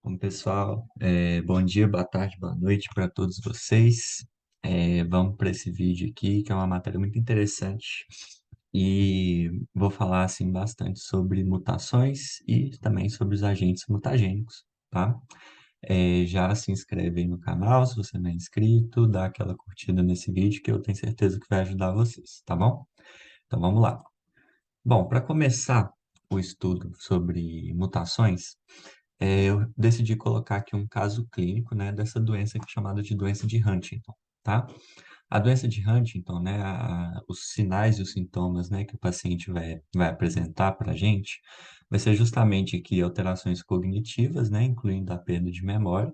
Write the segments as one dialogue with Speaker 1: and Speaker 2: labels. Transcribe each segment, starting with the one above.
Speaker 1: Bom, pessoal, bom dia, boa tarde, boa noite para todos vocês. Vamos para esse vídeo aqui, que é uma matéria muito interessante, e vou falar assim bastante sobre mutações e também sobre os agentes mutagênicos, tá? Já se inscreve aí no canal se você não é inscrito, dá aquela curtida nesse vídeo que eu tenho certeza que vai ajudar vocês, tá bom? Então vamos lá. Bom, para começar o estudo sobre mutações, eu decidi colocar aqui um caso clínico, né, dessa doença que é chamada de doença de Huntington, tá? A doença de Huntington, né, os sinais e os sintomas, né, que o paciente vai apresentar para a gente, vai ser justamente aqui alterações cognitivas, né, incluindo a perda de memória,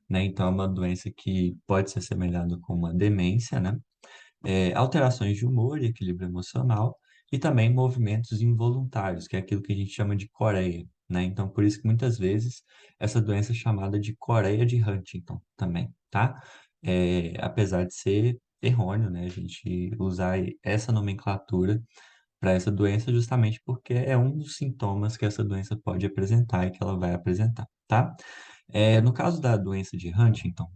Speaker 1: né? Então é uma doença que pode ser assemelhada com uma demência, né? Alterações de humor e equilíbrio emocional, e também movimentos involuntários, que é aquilo que a gente chama de coreia, né? Então, por isso que muitas vezes essa doença é chamada de coreia de Huntington também, tá? Apesar de ser errôneo, né? A gente usar essa nomenclatura para essa doença justamente porque é um dos sintomas que essa doença pode apresentar e que ela vai apresentar, tá? No caso da doença de Huntington,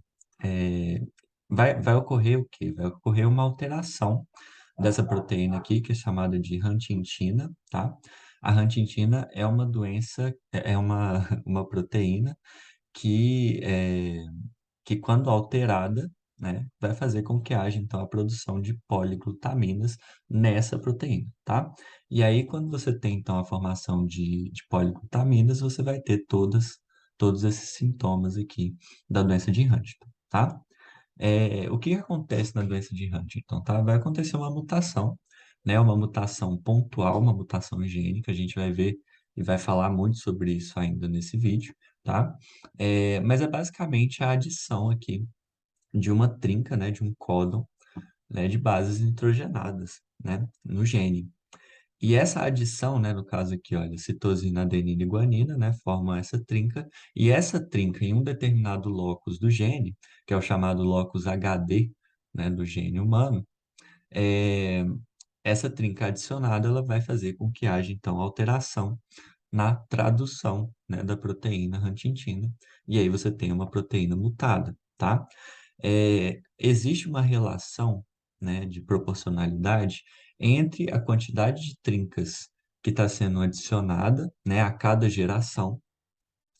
Speaker 1: é, vai ocorrer o quê? Vai ocorrer uma alteração dessa proteína aqui, que é chamada de huntingtina, tá? A huntingtina é uma doença, é uma proteína que, que quando alterada, né, vai fazer com que haja, então, a produção de poliglutaminas nessa proteína, tá? E aí, quando você tem, então, a formação de poliglutaminas, você vai ter todos esses sintomas aqui da doença de Huntington, tá? O que que acontece na doença de Huntington, tá? Vai acontecer uma mutação, né? Uma mutação pontual, uma mutação gênica, a gente vai ver e vai falar muito sobre isso ainda nesse vídeo, tá? Mas é basicamente a adição aqui de uma trinca, né? De um códon, né? De bases nitrogenadas, né? No gene. E essa adição, né, no caso aqui, olha, citosina, adenina e guanina, né, formam essa trinca, e essa trinca em um determinado locus do gene, que é o chamado locus HD, né, do gene humano, é, essa trinca adicionada, ela vai fazer com que haja, então, alteração na tradução, né, da proteína huntingtina, e aí você tem uma proteína mutada, tá? Existe uma relação, né, de proporcionalidade entre a quantidade de trincas que está sendo adicionada, né, a cada geração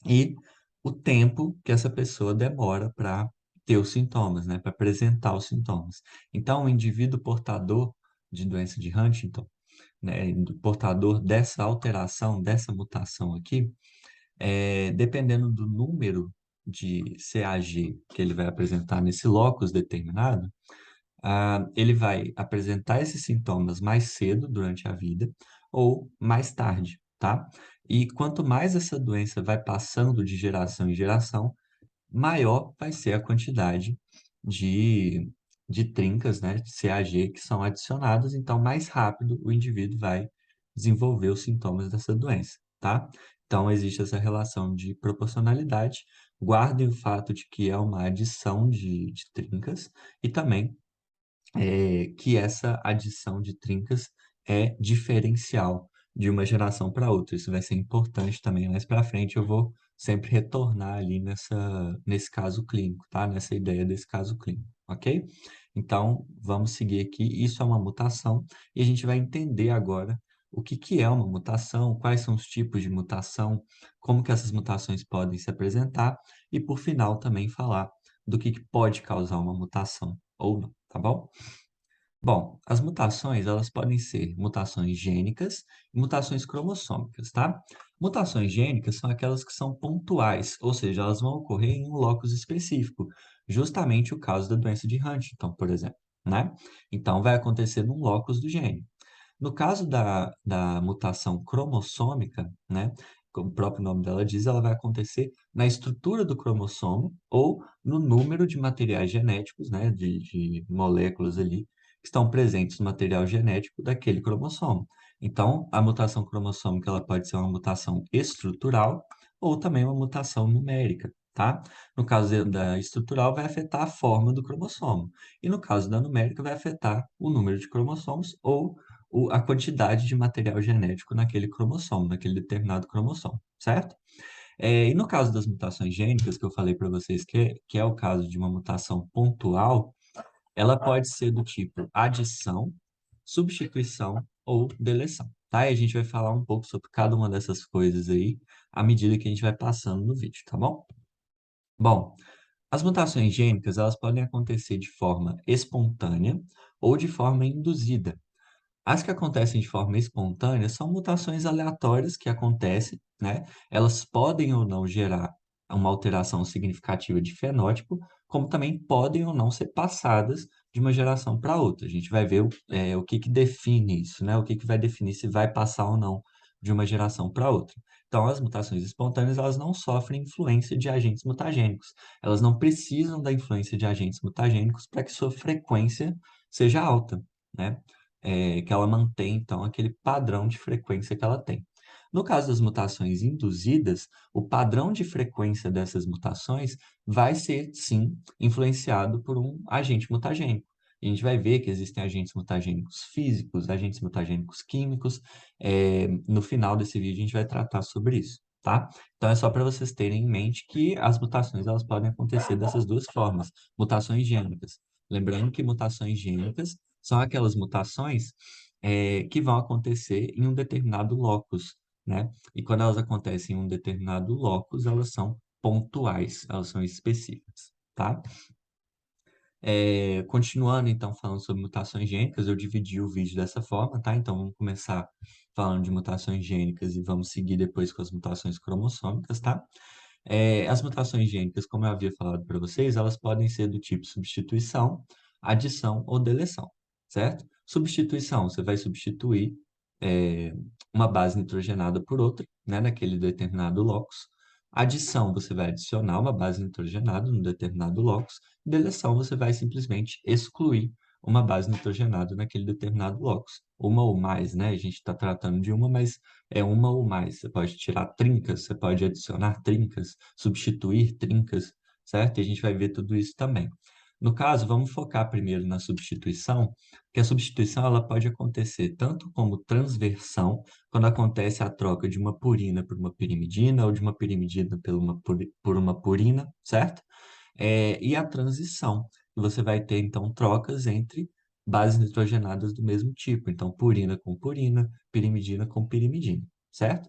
Speaker 1: e o tempo que essa pessoa demora para ter os sintomas, né, para apresentar os sintomas. Então, o indivíduo portador de doença de Huntington, né, do portador dessa alteração, dessa mutação aqui, dependendo do número de CAG que ele vai apresentar nesse locus determinado, ele vai apresentar esses sintomas mais cedo durante a vida ou mais tarde, tá? E quanto mais essa doença vai passando de geração em geração, maior vai ser a quantidade de, de trincas, né, de CAG que são adicionadas, então mais rápido o indivíduo vai desenvolver os sintomas dessa doença, tá? Então existe essa relação de proporcionalidade. Guardem o fato de que é uma adição de trincas e também que essa adição de trincas é diferencial de uma geração para outra. Isso vai ser importante também. Mais para frente eu vou sempre retornar ali nesse caso clínico, tá? Nessa ideia desse caso clínico, ok? Então, vamos seguir aqui. Isso é uma mutação e a gente vai entender agora o que que é uma mutação, quais são os tipos de mutação, como que essas mutações podem se apresentar e, por final, também falar do que pode causar uma mutação ou não, tá bom? Bom, as mutações, elas podem ser mutações gênicas e mutações cromossômicas, tá? Mutações gênicas são aquelas que são pontuais, ou seja, elas vão ocorrer em um locus específico, justamente o caso da doença de Huntington, por exemplo, né? Então, vai acontecer num locus do gene. No caso da mutação cromossômica, né? Como o próprio nome dela diz, ela vai acontecer na estrutura do cromossomo ou no número de materiais genéticos, né? De moléculas ali que estão presentes no material genético daquele cromossomo. Então, a mutação cromossômica ela pode ser uma mutação estrutural ou também uma mutação numérica, tá? No caso da estrutural, vai afetar a forma do cromossomo. E no caso da numérica, vai afetar o número de cromossomos ou a quantidade de material genético naquele cromossomo, naquele determinado cromossomo, certo? E no caso das mutações gênicas, que eu falei para vocês que é o caso de uma mutação pontual, ela pode ser do tipo adição, substituição ou deleção, tá? E a gente vai falar um pouco sobre cada uma dessas coisas aí à medida que a gente vai passando no vídeo, tá bom? Bom, as mutações gênicas, elas podem acontecer de forma espontânea ou de forma induzida. As que acontecem de forma espontânea são mutações aleatórias que acontecem, né? Elas podem ou não gerar uma alteração significativa de fenótipo, como também podem ou não ser passadas de uma geração para outra. A gente vai ver o que que define isso, né? O que que vai definir se vai passar ou não de uma geração para outra. Então, as mutações espontâneas, elas não sofrem influência de agentes mutagênicos. Elas não precisam da influência de agentes mutagênicos para que sua frequência seja alta, né? Que ela mantém, então, aquele padrão de frequência que ela tem. No caso das mutações induzidas, o padrão de frequência dessas mutações vai ser, sim, influenciado por um agente mutagênico. A gente vai ver que existem agentes mutagênicos físicos, agentes mutagênicos químicos. No final desse vídeo, a gente vai tratar sobre isso, tá? Então, é só para vocês terem em mente que as mutações elas podem acontecer dessas duas formas, mutações gênicas. Lembrando que mutações gênicas são aquelas mutações que vão acontecer em um determinado locus, né? E quando elas acontecem em um determinado locus, elas são pontuais, elas são específicas, tá? Continuando, então, falando sobre mutações gênicas, eu dividi o vídeo dessa forma, tá? Então, vamos começar falando de mutações gênicas e vamos seguir depois com as mutações cromossômicas, tá? As mutações gênicas, como eu havia falado para vocês, elas podem ser do tipo substituição, adição ou deleção, certo? Substituição, você vai substituir é, uma base nitrogenada por outra, né, naquele determinado locus. Adição, você vai adicionar uma base nitrogenada no determinado locus. Deleção, você vai simplesmente excluir uma base nitrogenada naquele determinado locus. Uma ou mais, né? A gente está tratando de uma, mas é uma ou mais. Você pode tirar trincas, você pode adicionar trincas, substituir trincas, certo? E a gente vai ver tudo isso também. No caso, vamos focar primeiro na substituição, que a substituição ela pode acontecer tanto como transversão, quando acontece a troca de uma purina por uma pirimidina, ou de uma pirimidina por uma purina, certo? E a transição, que você vai ter, então, trocas entre bases nitrogenadas do mesmo tipo. Então, purina com purina, pirimidina com pirimidina, certo?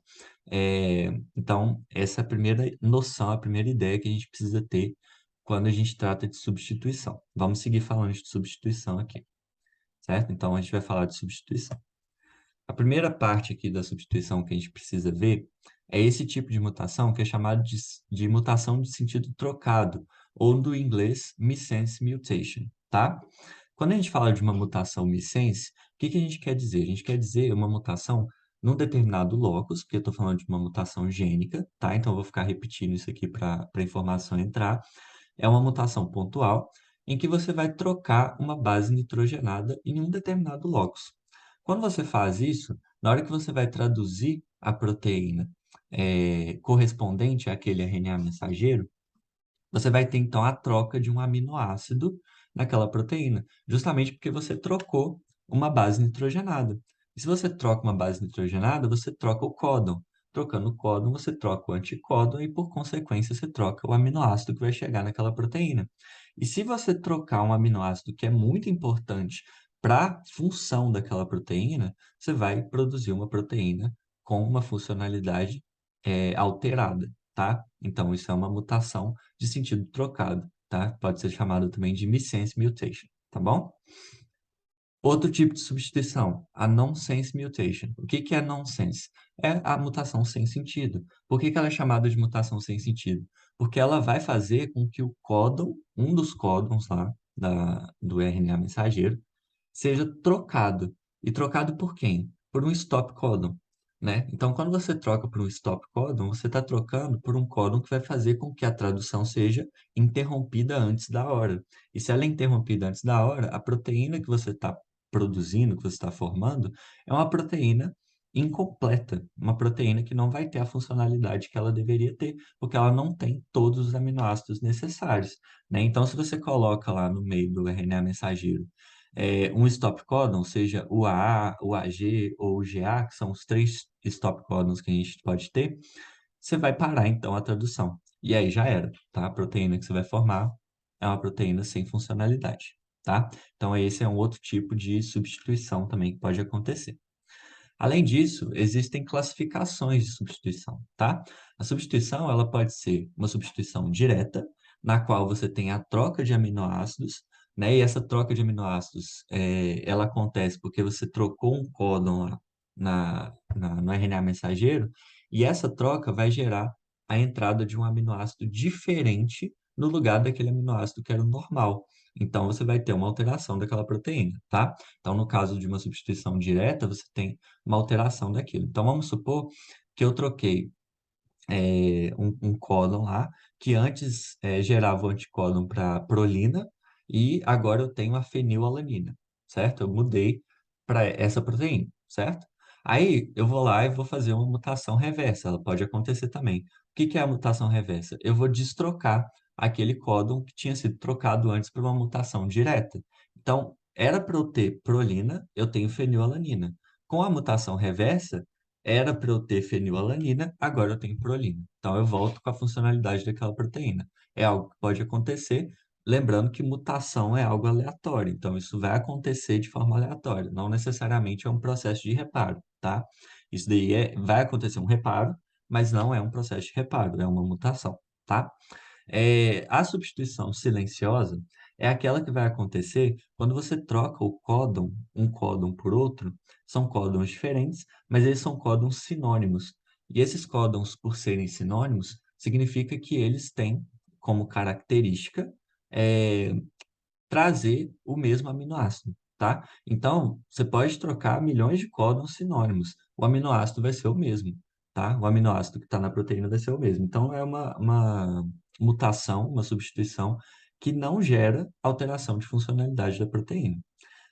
Speaker 1: Então, essa é a primeira noção, a primeira ideia que a gente precisa ter quando a gente trata de substituição. Vamos seguir falando de substituição aqui, certo? Então, a gente vai falar de substituição. A primeira parte aqui da substituição que a gente precisa ver é esse tipo de mutação que é chamado de mutação de sentido trocado, ou do inglês missense mutation, tá? Quando a gente fala de uma mutação missense, o que que a gente quer dizer? A gente quer dizer uma mutação num determinado locus, porque eu estou falando de uma mutação gênica, tá? Então eu vou ficar repetindo isso aqui para a informação entrar. É uma mutação pontual em que você vai trocar uma base nitrogenada em um determinado locus. Quando você faz isso, na hora que você vai traduzir a proteína correspondente àquele RNA mensageiro, você vai ter então a troca de um aminoácido naquela proteína, justamente porque você trocou uma base nitrogenada. E se você troca uma base nitrogenada, você troca o códon. Trocando o códon, você troca o anticódon e, por consequência, você troca o aminoácido que vai chegar naquela proteína. E se você trocar um aminoácido que é muito importante para a função daquela proteína, você vai produzir uma proteína com uma funcionalidade alterada, tá? Então, isso é uma mutação de sentido trocado, tá? Pode ser chamado também de missense mutation, tá bom? Outro tipo de substituição, a nonsense mutation. O que que é nonsense? É a mutação sem sentido. Por que que ela é chamada de mutação sem sentido? Porque ela vai fazer com que o códon, um dos códons lá do RNA mensageiro, seja trocado. E trocado por quem? Por um stop codon, né? Então, quando você troca por um stop codon, você está trocando por um códon que vai fazer com que a tradução seja interrompida antes da hora. E se ela é interrompida antes da hora, a proteína que você está produzindo, que você está formando, é uma proteína incompleta, uma proteína que não vai ter a funcionalidade que ela deveria ter, porque ela não tem todos os aminoácidos necessários, né? Então, se você coloca lá no meio do RNA mensageiro um stop codon, seja o AA, o AG ou o GA, que são os três stop codons que a gente pode ter, você vai parar então a tradução. E aí já era, tá? A proteína que você vai formar é uma proteína sem funcionalidade, tá? Então esse é um outro tipo de substituição também que pode acontecer. Além disso, existem classificações de substituição, tá? A substituição, ela pode ser uma substituição direta, na qual você tem a troca de aminoácidos, né? E essa troca de aminoácidos, ela acontece porque você trocou um códon lá no RNA mensageiro, e essa troca vai gerar a entrada de um aminoácido diferente no lugar daquele aminoácido que era o normal. Então, você vai ter uma alteração daquela proteína, tá? Então, no caso de uma substituição direta, você tem uma alteração daquilo. Então, vamos supor que eu troquei um códon lá, que antes gerava o anticódon para prolina, e agora eu tenho a fenilalanina, certo? Eu mudei para essa proteína, certo? Aí eu vou lá e vou fazer uma mutação reversa, ela pode acontecer também. O que que é a mutação reversa? Eu vou destrocar aquele códon que tinha sido trocado antes para uma mutação direta. Então, era para eu ter prolina, eu tenho fenilalanina. Com a mutação reversa, era para eu ter fenilalanina, agora eu tenho prolina. Então eu volto com a funcionalidade daquela proteína. É algo que pode acontecer, lembrando que mutação é algo aleatório. Então isso vai acontecer de forma aleatória, não necessariamente é um processo de reparo, tá? Isso daí vai acontecer um reparo, mas não é um processo de reparo, é uma mutação, tá? A substituição silenciosa é aquela que vai acontecer quando você troca o códon, um códon por outro. São códons diferentes, mas eles são códons sinônimos. E esses códons, por serem sinônimos, significa que eles têm como característica é, trazer o mesmo aminoácido, tá? Então, você pode trocar milhões de códons sinônimos. O aminoácido vai ser o mesmo, tá? O aminoácido que está na proteína vai ser o mesmo. Então, é uma mutação, uma substituição que não gera alteração de funcionalidade da proteína.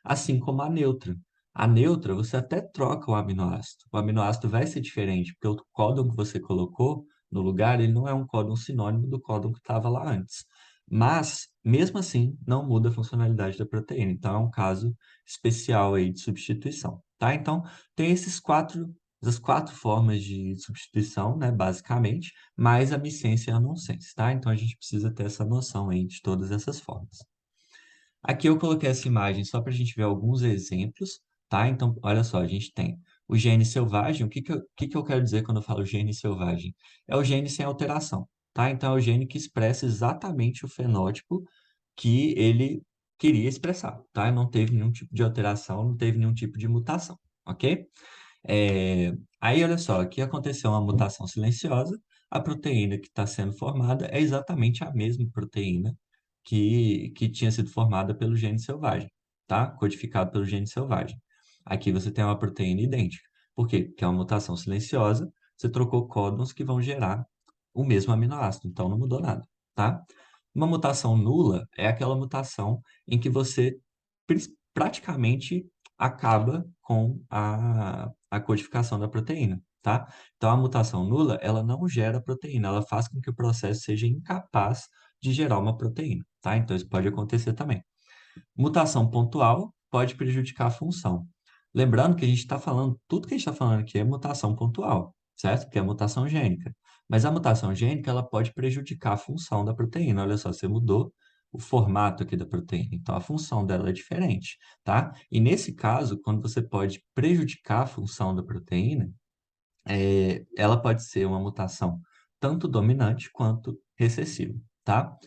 Speaker 1: Assim como a neutra. A neutra, você até troca o aminoácido. O aminoácido vai ser diferente, porque o códon que você colocou no lugar, ele não é um códon sinônimo do códon que estava lá antes. Mas, mesmo assim, não muda a funcionalidade da proteína. Então, é um caso especial aí de substituição, tá? Então, tem essas quatro formas de substituição, né, basicamente, mais a missense e a nonsense, tá? Então, a gente precisa ter essa noção aí de todas essas formas. Aqui eu coloquei essa imagem só para a gente ver alguns exemplos, tá? Então, olha só, a gente tem o gene selvagem. O que que eu quero dizer quando eu falo gene selvagem? É o gene sem alteração, tá? Então, é o gene que expressa exatamente o fenótipo que ele queria expressar, tá? Não teve nenhum tipo de alteração, não teve nenhum tipo de mutação, ok? Aí, olha só, aqui aconteceu uma mutação silenciosa. A proteína que está sendo formada é exatamente a mesma proteína que tinha sido formada pelo gene selvagem, tá? Codificado pelo gene selvagem. Aqui você tem uma proteína idêntica. Por quê? Porque é uma mutação silenciosa, você trocou códons que vão gerar o mesmo aminoácido, então não mudou nada, tá? Uma mutação nula é aquela mutação em que você praticamente acaba com a codificação da proteína, tá? Então, a mutação nula, ela não gera proteína, ela faz com que o processo seja incapaz de gerar uma proteína, tá? Então, isso pode acontecer também. Mutação pontual pode prejudicar a função. Lembrando que a gente está falando, tudo que a gente está falando aqui é mutação pontual, certo? Que é mutação gênica. Mas a mutação gênica, ela pode prejudicar a função da proteína. Olha só, você mudou o formato aqui da proteína, então a função dela é diferente, tá? E nesse caso, quando você pode prejudicar a função da proteína, ela pode ser uma mutação tanto dominante quanto recessiva, tá?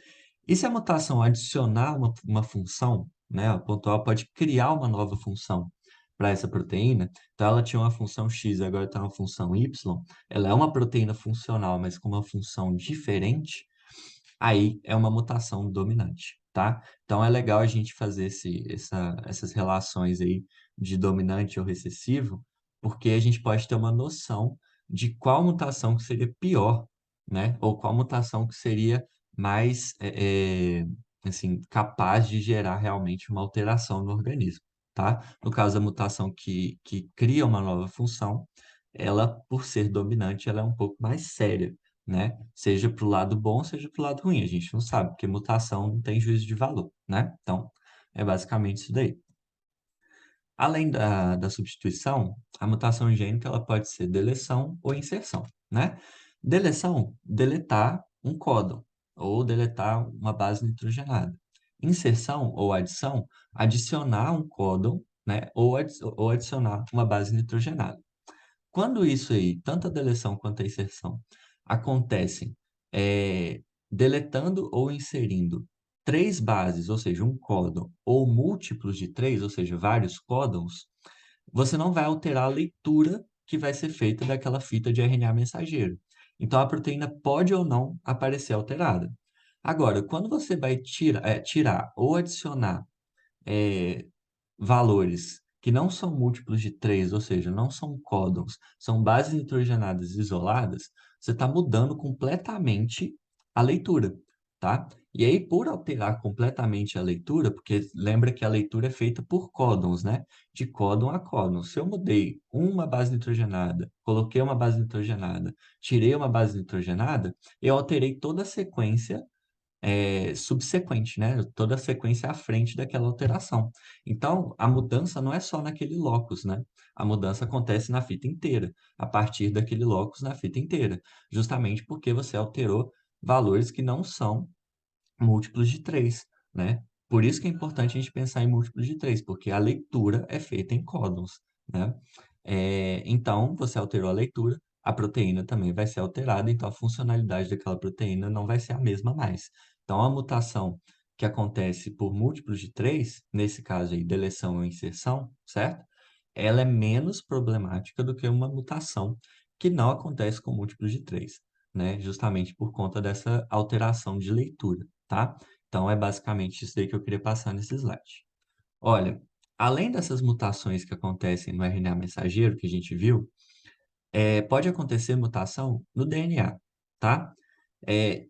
Speaker 1: E se a mutação adicionar uma função, né, a pontual pode criar uma nova função para essa proteína, então ela tinha uma função X, agora tem uma função Y, ela é uma proteína funcional, mas com uma função diferente, aí é uma mutação dominante, tá? Então é legal a gente fazer essas relações aí de dominante ou recessivo, porque a gente pode ter uma noção de qual mutação que seria pior, né? Ou qual mutação que seria mais, assim, capaz de gerar realmente uma alteração no organismo, tá? No caso, a mutação que cria uma nova função, ela, por ser dominante, ela é um pouco mais séria, né? Seja para o lado bom, seja para o lado ruim. A gente não sabe, porque mutação não tem juízo de valor, né? Então, é basicamente isso daí. Além da substituição, a mutação gênica ela pode ser deleção ou inserção, né? Deleção, deletar um códon ou deletar uma base nitrogenada. Inserção ou adição, adicionar um códon, né, ou adicionar uma base nitrogenada. Quando isso aí, tanto a deleção quanto a inserção, acontecem deletando ou inserindo três bases, ou seja, um códon, ou múltiplos de três, ou seja, vários códons, você não vai alterar a leitura que vai ser feita daquela fita de RNA mensageiro. Então, a proteína pode ou não aparecer alterada. Agora, quando você vai tirar ou adicionar é, valores que não são múltiplos de 3, ou seja, não são códons, são bases nitrogenadas isoladas, você está mudando completamente a leitura, tá? E aí, por alterar completamente a leitura, porque lembra que a leitura é feita por códons, né? De códon a códon. Se eu mudei uma base nitrogenada, coloquei uma base nitrogenada, tirei uma base nitrogenada, eu alterei toda a sequência subsequente, né? Toda a sequência à frente daquela alteração. Então, a mudança não é só naquele locus, né? A mudança acontece na fita inteira, a partir daquele locus na fita inteira, justamente porque você alterou valores que não são múltiplos de 3, né? Por isso que é importante a gente pensar em múltiplos de 3, porque a leitura é feita em códons, né? Então, você alterou a leitura, a proteína também vai ser alterada, então a funcionalidade daquela proteína não vai ser a mesma mais. Então, a mutação que acontece por múltiplos de 3, nesse caso aí, deleção ou inserção, certo? Ela é menos problemática do que uma mutação que não acontece com múltiplos de 3, né? Justamente por conta dessa alteração de leitura, tá? Então, é basicamente isso aí que eu queria passar nesse slide. Olha, além dessas mutações que acontecem no RNA mensageiro que a gente viu, pode acontecer mutação no DNA, tá?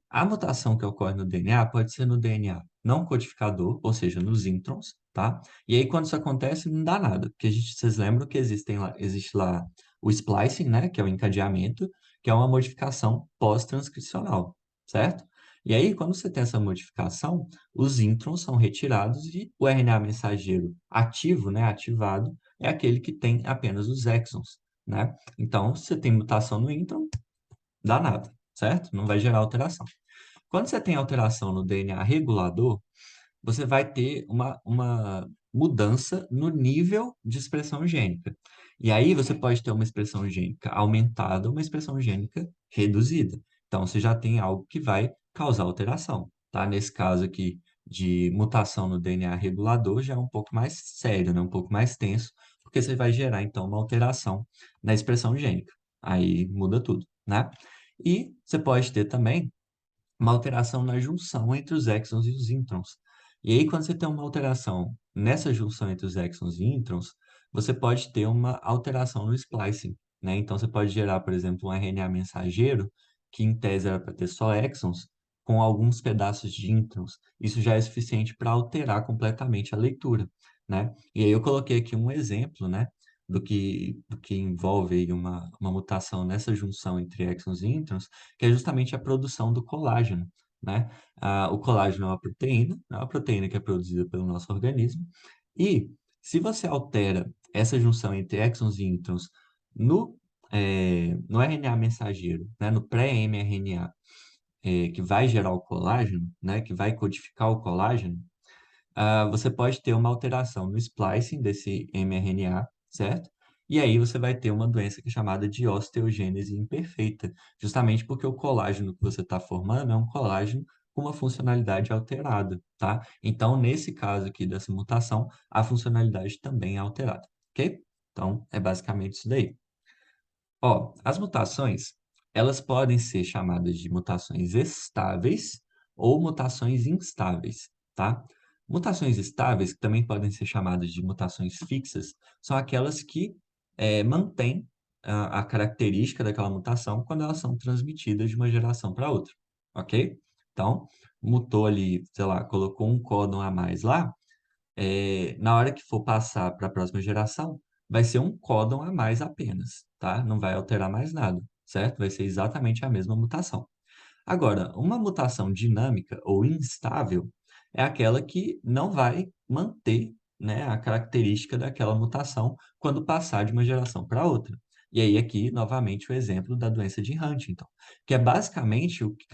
Speaker 1: A mutação que ocorre no DNA pode ser no DNA não codificador, ou seja, nos introns, tá? E aí, quando isso acontece, não dá nada, porque vocês lembram que existe lá o splicing, né? Que é o encadeamento, que é uma modificação pós-transcricional, certo? E aí, quando você tem essa modificação, os introns são retirados e o RNA mensageiro ativo, né, ativado, é aquele que tem apenas os exons, né? Então, se você tem mutação no intron, dá nada, certo? Não vai gerar alteração. Quando você tem alteração no DNA regulador, você vai ter uma mudança no nível de expressão gênica. E aí você pode ter uma expressão gênica aumentada, uma expressão gênica reduzida. Então, você já tem algo que vai causar alteração, tá? Nesse caso aqui de mutação no DNA regulador, já é um pouco mais sério, né? Um pouco mais tenso, porque você vai gerar, então, uma alteração na expressão gênica. Aí muda tudo, né? E você pode ter também uma alteração na junção entre os exons e os introns. E aí, quando você tem uma alteração nessa junção entre os exons e introns, você pode ter uma alteração no splicing, né? Então, você pode gerar, por exemplo, um RNA mensageiro, que em tese era para ter só exons, com alguns pedaços de introns. Isso já é suficiente para alterar completamente a leitura, né? E aí eu coloquei aqui um exemplo, né? Do que envolve aí uma mutação nessa junção entre exons e introns, que é justamente a produção do colágeno, né? O colágeno é uma proteína que é produzida pelo nosso organismo, e se você altera essa junção entre exons e introns no, no RNA mensageiro, né? No pré-mRNA, que vai gerar o colágeno, né? Que vai codificar o colágeno, você pode ter uma alteração no splicing desse mRNA, certo? E aí você vai ter uma doença que é chamada de osteogênese imperfeita, justamente porque o colágeno que você está formando é um colágeno com uma funcionalidade alterada, tá? Então, nesse caso aqui dessa mutação, a funcionalidade também é alterada, ok? Então, é basicamente isso daí. Ó, as mutações, elas podem ser chamadas de mutações estáveis ou mutações instáveis, tá? Mutações estáveis, que também podem ser chamadas de mutações fixas, são aquelas que mantêm a característica daquela mutação quando elas são transmitidas de uma geração para outra, ok? Então, mutou ali, sei lá, colocou um códon a mais lá, na hora que for passar para a próxima geração, vai ser um códon a mais apenas, tá? Não vai alterar mais nada, certo? Vai ser exatamente a mesma mutação. Agora, uma mutação dinâmica ou instável é aquela que não vai manter, né, a característica daquela mutação quando passar de uma geração para outra. E aí, aqui, novamente, o exemplo da doença de Huntington, que é basicamente o que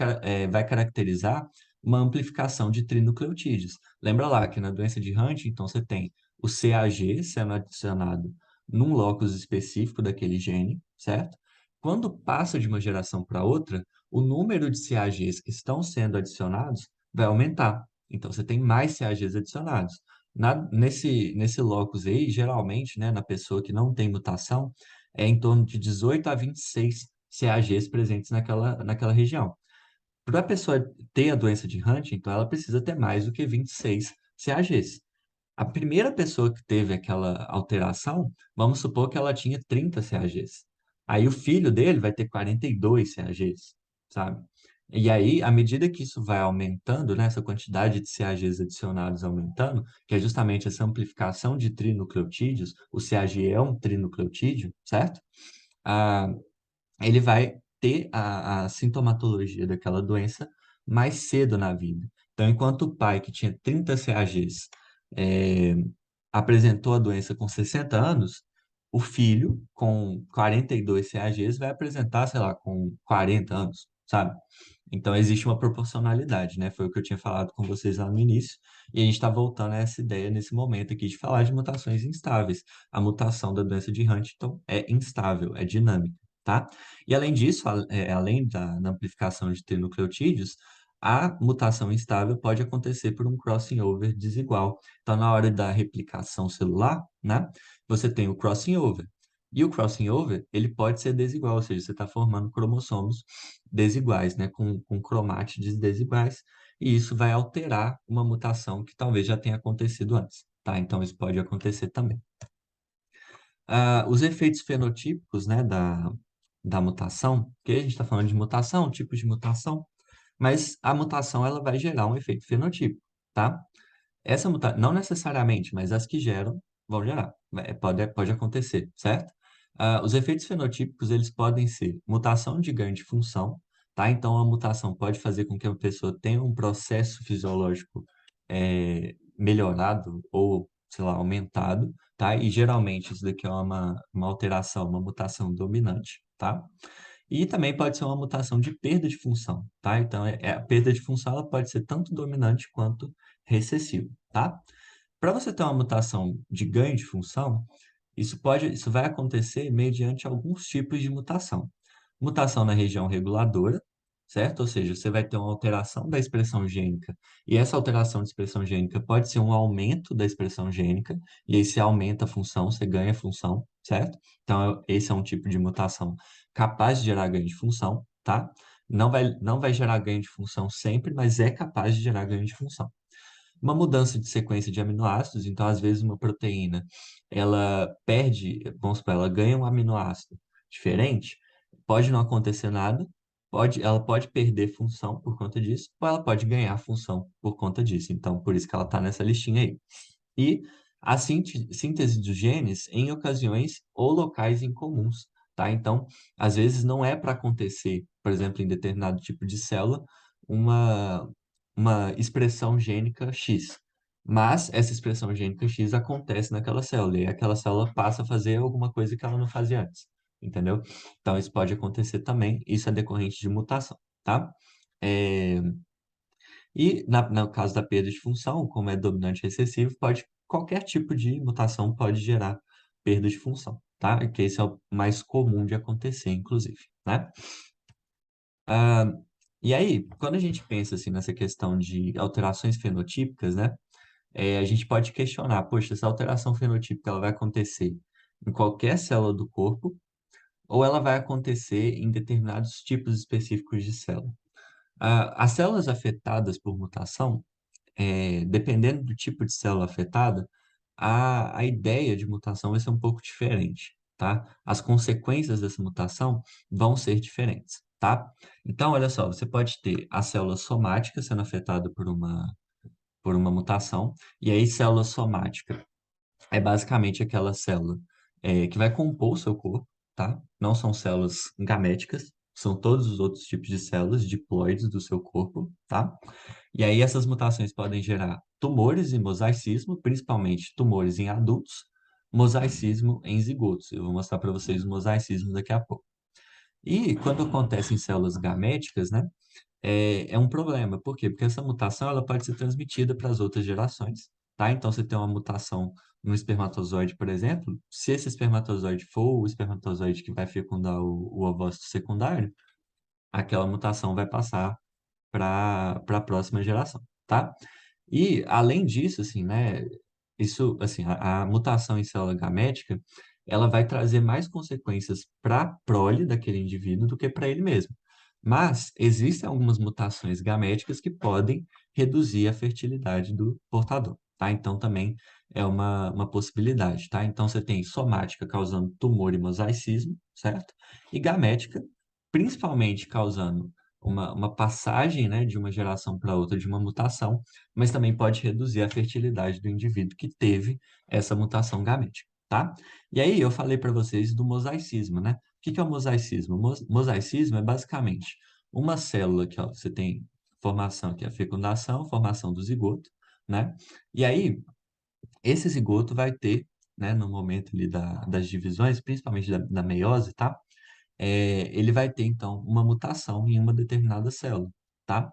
Speaker 1: vai caracterizar uma amplificação de trinucleotídeos. Lembra lá que na doença de Huntington você tem o CAG sendo adicionado num locus específico daquele gene, certo? Quando passa de uma geração para outra, o número de CAGs que estão sendo adicionados vai aumentar. Então, você tem mais CAGs adicionados. Nesse locus aí, geralmente, né, na pessoa que não tem mutação, é em torno de 18 a 26 CAGs presentes naquela região. Para a pessoa ter a doença de Huntington, ela precisa ter mais do que 26 CAGs. A primeira pessoa que teve aquela alteração, vamos supor que ela tinha 30 CAGs. Aí o filho dele vai ter 42 CAGs, sabe? E aí, à medida que isso vai aumentando, né, essa quantidade de CAGs adicionados aumentando, que é justamente essa amplificação de trinucleotídeos, o CAG é um trinucleotídeo, certo? Ah, ele vai ter a sintomatologia daquela doença mais cedo na vida. Então, enquanto o pai que tinha 30 CAGs é, apresentou a doença com 60 anos, o filho com 42 CAGs vai apresentar, sei lá, com 40 anos, sabe? Então, existe uma proporcionalidade, né? Foi o que eu tinha falado com vocês lá no início, e a gente está voltando a essa ideia nesse momento aqui de falar de mutações instáveis. A mutação da doença de Huntington é instável, é dinâmica, tá? E além disso, além da amplificação de trinucleotídeos, a mutação instável pode acontecer por um crossing over desigual. Então, na hora da replicação celular, né, você tem o crossing over. E o crossing over, ele pode ser desigual, ou seja, você está formando cromossomos desiguais, né, com cromátides desiguais, e isso vai alterar uma mutação que talvez já tenha acontecido antes, tá? Então, isso pode acontecer também. Os efeitos fenotípicos, né, da mutação, que a gente está falando de mutação, tipos de mutação, mas a mutação ela vai gerar um efeito fenotípico, tá? Essa mutação, não necessariamente, mas as que geram vão gerar. Pode acontecer, certo? Os efeitos fenotípicos, eles podem ser mutação de ganho de função, tá? Então, a mutação pode fazer com que a pessoa tenha um processo fisiológico melhorado ou, sei lá, aumentado, tá? E geralmente isso daqui é uma alteração, uma mutação dominante, tá? E também pode ser uma mutação de perda de função, tá? Então, a perda de função ela pode ser tanto dominante quanto recessiva, tá? Para você ter uma mutação de ganho de função, isso vai acontecer mediante alguns tipos de mutação. Mutação na região reguladora, certo? Ou seja, você vai ter uma alteração da expressão gênica, e essa alteração de expressão gênica pode ser um aumento da expressão gênica, e aí você aumenta a função, você ganha a função, certo? Então, esse é um tipo de mutação capaz de gerar ganho de função, tá? Não vai gerar ganho de função sempre, mas é capaz de gerar ganho de função. Uma mudança de sequência de aminoácidos, então às vezes uma proteína, ela perde, vamos supor, ela ganha um aminoácido diferente, pode não acontecer nada, ela pode perder função por conta disso, ou ela pode ganhar função por conta disso. Então, por isso que ela está nessa listinha aí. E a síntese dos genes em ocasiões ou locais incomuns, tá? Então, às vezes não é para acontecer, por exemplo, em determinado tipo de célula, uma, uma expressão gênica X. Mas essa expressão gênica X acontece naquela célula, e aquela célula passa a fazer alguma coisa que ela não fazia antes, entendeu? Então, isso pode acontecer também, isso é decorrente de mutação, tá? É, e no caso da perda de função, como é dominante recessivo, qualquer tipo de mutação pode gerar perda de função, tá? E que esse é o mais comum de acontecer, inclusive, né? Ah, e aí, quando a gente pensa assim nessa questão de alterações fenotípicas, né? A gente pode questionar, poxa, essa alteração fenotípica ela vai acontecer em qualquer célula do corpo ou ela vai acontecer em determinados tipos específicos de célula? As células afetadas por mutação, dependendo do tipo de célula afetada, a ideia de mutação vai ser um pouco diferente, tá? As consequências dessa mutação vão ser diferentes, tá? Então, olha só, você pode ter a célula somática sendo afetada por uma mutação, e aí célula somática é basicamente aquela célula que vai compor o seu corpo, tá? Não são células gaméticas, são todos os outros tipos de células diploides do seu corpo, tá? E aí essas mutações podem gerar tumores e mosaicismo, principalmente tumores em adultos, mosaicismo em zigotos. Eu vou mostrar para vocês o mosaicismo daqui a pouco. E quando acontece em células gaméticas, né, é um problema. Por quê? Porque essa mutação ela pode ser transmitida para as outras gerações, tá? Então, você tem uma mutação no espermatozoide, por exemplo, se esse espermatozoide for o espermatozoide que vai fecundar o ovócito secundário, aquela mutação vai passar para a próxima geração, tá? E, além disso, assim, né, isso, assim, a mutação em célula gamética, ela vai trazer mais consequências para a prole daquele indivíduo do que para ele mesmo. Mas existem algumas mutações gaméticas que podem reduzir a fertilidade do portador, tá? Então, também é uma possibilidade, tá? Então, você tem somática causando tumor e mosaicismo, certo? E gamética, principalmente causando uma passagem, né, de uma geração para outra de uma mutação, mas também pode reduzir a fertilidade do indivíduo que teve essa mutação gamética, tá? E aí eu falei para vocês do mosaicismo, né? O que que é o mosaicismo? Mosaicismo é basicamente uma célula que ó, você tem formação, que é a fecundação, formação do zigoto, né? E aí esse zigoto vai ter, né, no momento ali das divisões, principalmente da meiose, tá? Ele vai ter, então, uma mutação em uma determinada célula, tá?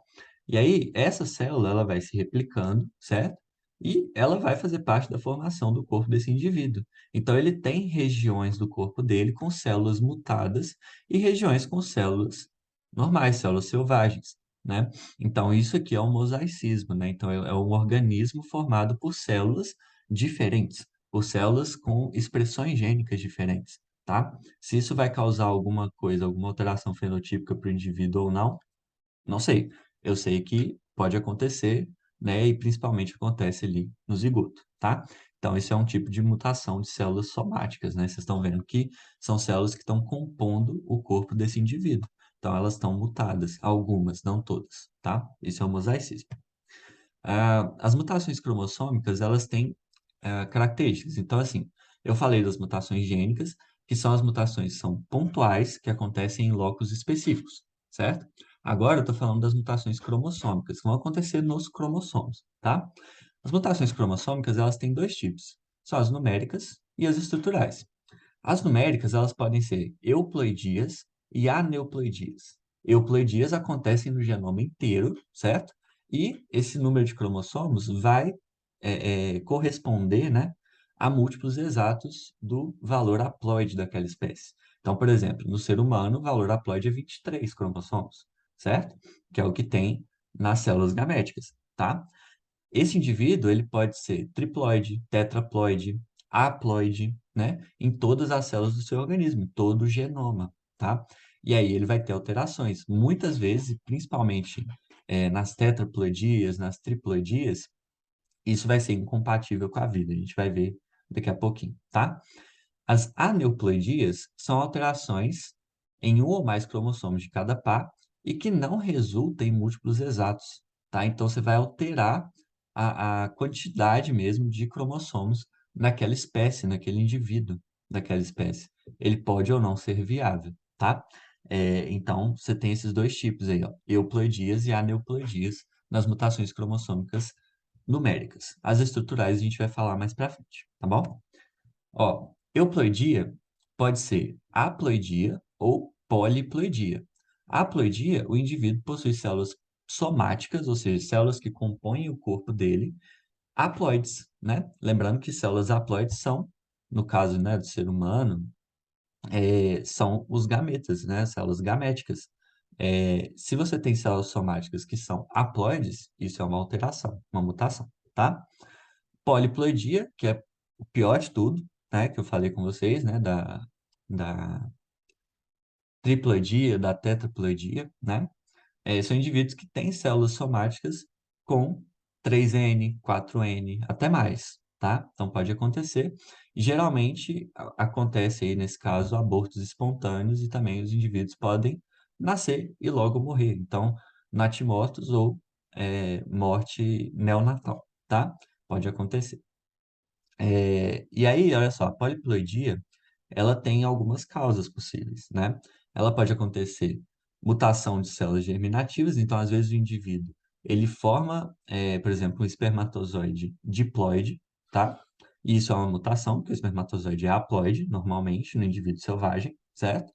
Speaker 1: E aí, essa célula, ela vai se replicando, certo? E ela vai fazer parte da formação do corpo desse indivíduo. Então, ele tem regiões do corpo dele com células mutadas e regiões com células normais, células selvagens, né? Então, isso aqui é um mosaicismo, né? Então, é um organismo formado por células diferentes, por células com expressões gênicas diferentes, tá? Se isso vai causar alguma coisa, alguma alteração fenotípica para o indivíduo ou não, não sei. Eu sei que pode acontecer, né? E principalmente acontece ali no zigoto, tá? Então, isso é um tipo de mutação de células somáticas, né? Vocês estão vendo que são células que estão compondo o corpo desse indivíduo. Então, elas estão mutadas, algumas, não todas, tá? Isso é o mosaicismo. As mutações cromossômicas, elas têm características. Então, assim, eu falei das mutações gênicas, que são as mutações que são pontuais, que acontecem em locos específicos, certo? Agora eu estou falando das mutações cromossômicas, que vão acontecer nos cromossomos, tá? As mutações cromossômicas, elas têm dois tipos. São as numéricas e as estruturais. As numéricas, elas podem ser euploidias e aneuploidias. Euploidias acontecem no genoma inteiro, certo? E esse número de cromossomos vai corresponder, né, a múltiplos exatos do valor haploide daquela espécie. Então, por exemplo, no ser humano, o valor haploide é 23 cromossomos, certo? Que é o que tem nas células gaméticas, tá? Esse indivíduo, ele pode ser triploide, tetraploide, haploide, né? Em todas as células do seu organismo, em todo o genoma, tá? E aí ele vai ter alterações. Muitas vezes, principalmente nas tetraploidias, nas triploidias, isso vai ser incompatível com a vida. A gente vai ver daqui a pouquinho, tá? As aneuploidias são alterações em um ou mais cromossomos de cada par e que não resultam em múltiplos exatos, tá? Então, você vai alterar a quantidade mesmo de cromossomos naquela espécie, naquele indivíduo daquela espécie. Ele pode ou não ser viável, tá? Então, você tem esses dois tipos aí, ó, euploidias e aneuploidias nas mutações cromossômicas numéricas. As estruturais a gente vai falar mais pra frente, tá bom? Ó, euploidia pode ser haploidia ou poliploidia. Haploidia, o indivíduo possui células somáticas, ou seja, células que compõem o corpo dele, haploides, né? Lembrando que células haploides são, no caso, né, do ser humano, são os gametas, né? Células gaméticas. Se você tem células somáticas que são haploides, isso é uma alteração, uma mutação, tá? Poliploidia, que é o pior de tudo, né, que eu falei com vocês, né, da triploidia, da tetraploidia, né, são indivíduos que têm células somáticas com 3N, 4N, até mais, tá? Então pode acontecer. E, geralmente acontece aí, nesse caso, abortos espontâneos e também os indivíduos podem nascer e logo morrer. Então, natimortos ou morte neonatal, tá? Pode acontecer. E aí, olha só, a poliploidia, ela tem algumas causas possíveis, né? Ela pode acontecer mutação de células germinativas, então, às vezes, o indivíduo, ele forma, por exemplo, um espermatozoide diploide, tá? E isso é uma mutação, porque o espermatozoide é haploide, normalmente, no indivíduo selvagem, certo?